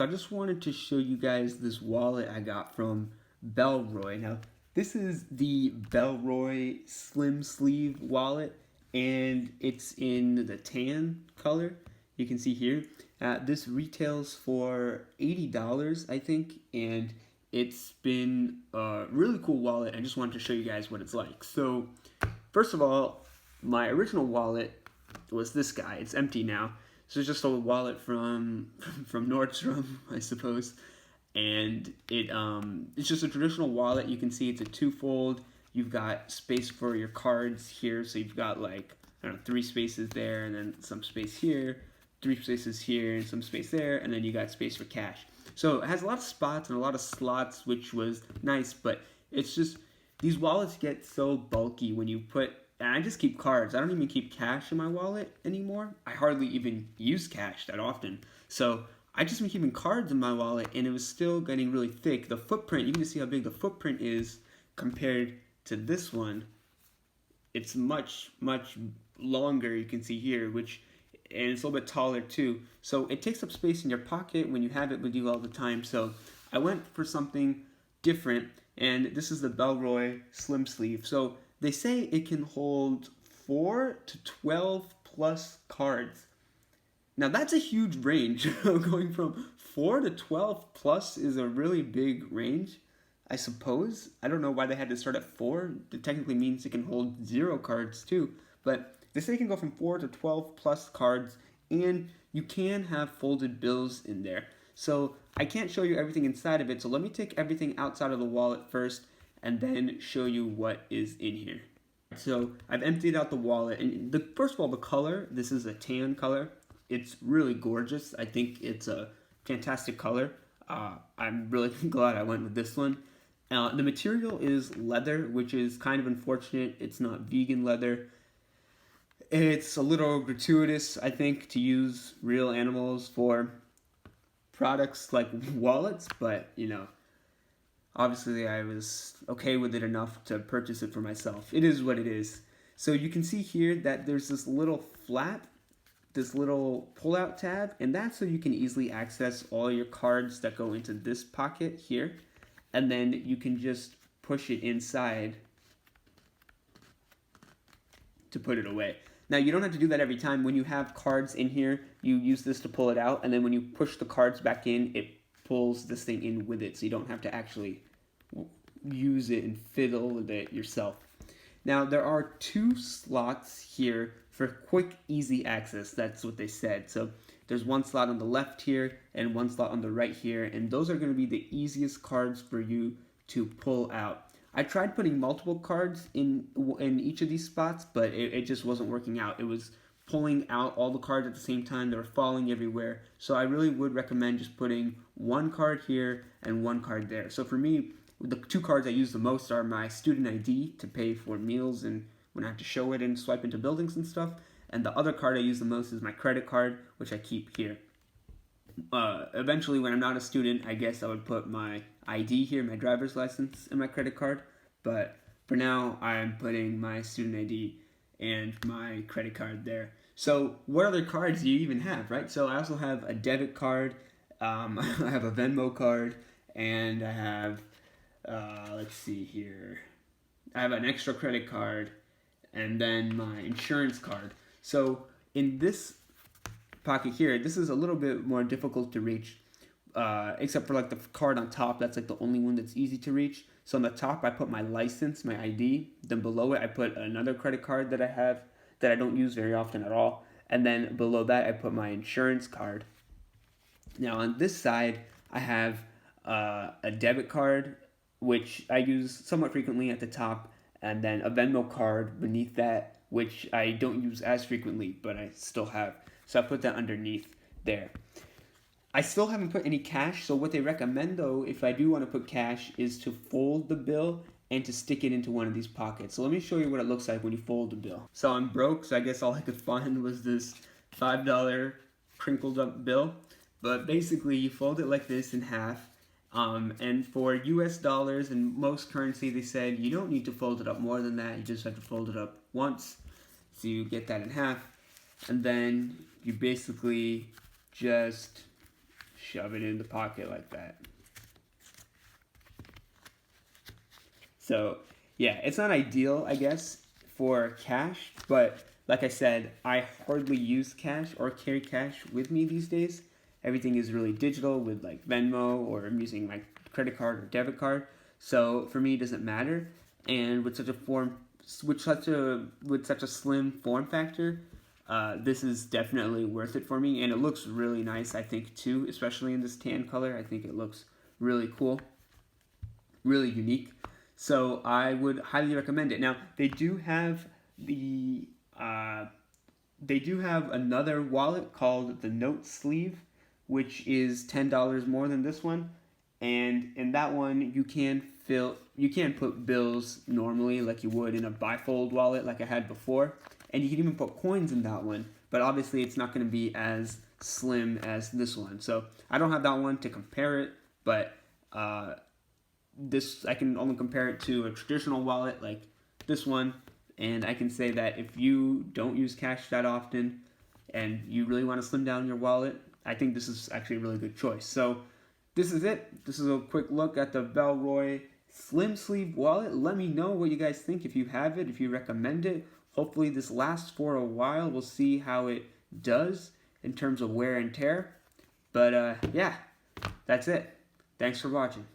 So I just wanted to show you guys this wallet I got from Bellroy. Now, this is the Bellroy Slim Sleeve Wallet, and it's in the tan color. You can see here. This retails for $80, I think, and it's been a really cool wallet. I just wanted to show you guys what it's like. So, first of all, my original wallet was this guy. It's empty now. So it's just a wallet from Nordstrom, I suppose, and it's just a traditional wallet. You can see it's a two-fold. You've got space for your cards here, so you've got like I don't know 3 spaces there, and then some space here, 3 spaces here, and some space there, and then you got space for cash. So it has a lot of spots and a lot of slots, which was nice, but it's just these wallets get so bulky when you put. And I just keep cards. I don't even keep cash in my wallet anymore. I hardly even use cash that often. So I just been keeping cards in my wallet, and it was still getting really thick. The footprint, you can see how big the footprint is compared to this one. It's much, much longer, you can see here, and it's a little bit taller too. So it takes up space in your pocket when you have it with you all the time. So I went for something different, and this is the Bellroy Slim Sleeve. So they say it can hold 4 to 12 plus cards. Now that's a huge range. Going from 4 to 12 plus is a really big range, I suppose. I don't know why they had to start at 4. It technically means it can hold 0 cards too. But they say it can go from 4 to 12 plus cards, and you can have folded bills in there. So I can't show you everything inside of it, so let me take everything outside of the wallet first and then show you what is in here. So I've emptied out the wallet, and first of all, the color, this is a tan color. It's really gorgeous. I think it's a fantastic color. I'm really glad I went with this one. The material is leather, which is kind of unfortunate. It's not vegan leather. It's a little gratuitous, I think, to use real animals for products like wallets, but obviously I was okay with it enough to purchase it for myself. It is what it is. So you can see here that there's this little flap, this little pull-out tab, and that's so you can easily access all your cards that go into this pocket here, and then you can just push it inside to put it away. Now you don't have to do that every time. When you have cards in here, you use this to pull it out, and then when you push the cards back in, it pulls this thing in with it, so you don't have to actually use it and fiddle with it yourself. Now there are 2 slots here for quick, easy access. That's what they said. So there's 1 slot on the left here and 1 slot on the right here, and those are going to be the easiest cards for you to pull out. I tried putting multiple cards in each of these spots, but it just wasn't working out. It was pulling out all the cards at the same time. They were falling everywhere. So I really would recommend just putting 1 card here and 1 card there. So for me, the 2 cards I use the most are my student ID to pay for meals and when I have to show it and swipe into buildings and stuff. And the other card I use the most is my credit card, which I keep here. Eventually, when I'm not a student, I guess I would put my ID here, my driver's license, and my credit card. But for now, I'm putting my student ID and my credit card there. So what other cards do you even have, right? So I also have a debit card, I have a Venmo card, and I have, let's see here, I have an extra credit card, and then my insurance card. So in this pocket here, this is a little bit more difficult to reach, except for like the card on top. That's like the only one that's easy to reach. So on the top, I put my license, my ID. Then below it, I put another credit card that I have that I don't use very often at all. And then below that, I put my insurance card. Now on this side, I have a debit card, which I use somewhat frequently at the top, and then a Venmo card beneath that, which I don't use as frequently, but I still have. So I put that underneath there. I still haven't put any cash, so what they recommend though, if I do want to put cash, is to fold the bill and to stick it into one of these pockets. So let me show you what it looks like when you fold the bill. So I'm broke, so I guess all I could find was this $5 crinkled up bill. But basically you fold it like this in half. And for US dollars and most currency, they said you don't need to fold it up more than that. You just have to fold it up once. So you get that in half. And then you basically just shove it in the pocket like that. So yeah, it's not ideal, I guess, for cash, but like I said, I hardly use cash or carry cash with me these days. Everything is really digital with like Venmo, or I'm using my credit card or debit card. So for me, it doesn't matter. And with such a slim form factor, this is definitely worth it for me, and it looks really nice, I think, too, especially in this tan color. I think it looks really cool, really unique. So I would highly recommend it. Now they do have another wallet called the Note Sleeve, which is $10 more than this one, and in that one you can put bills normally like you would in a bifold wallet like I had before, and you can even put coins in that one, but obviously it's not going to be as slim as this one. So I don't have that one to compare it, but this I can only compare it to a traditional wallet like this one, and I can say that if you don't use cash that often and you really want to slim down your wallet, I think this is actually a really good choice. So this is it. This is a quick look at the Bellroy Slim Sleeve Wallet. Let me know what you guys think, if you have it, if you recommend it. Hopefully this lasts for a while. We'll see how it does in terms of wear and tear. But yeah, that's it. Thanks for watching.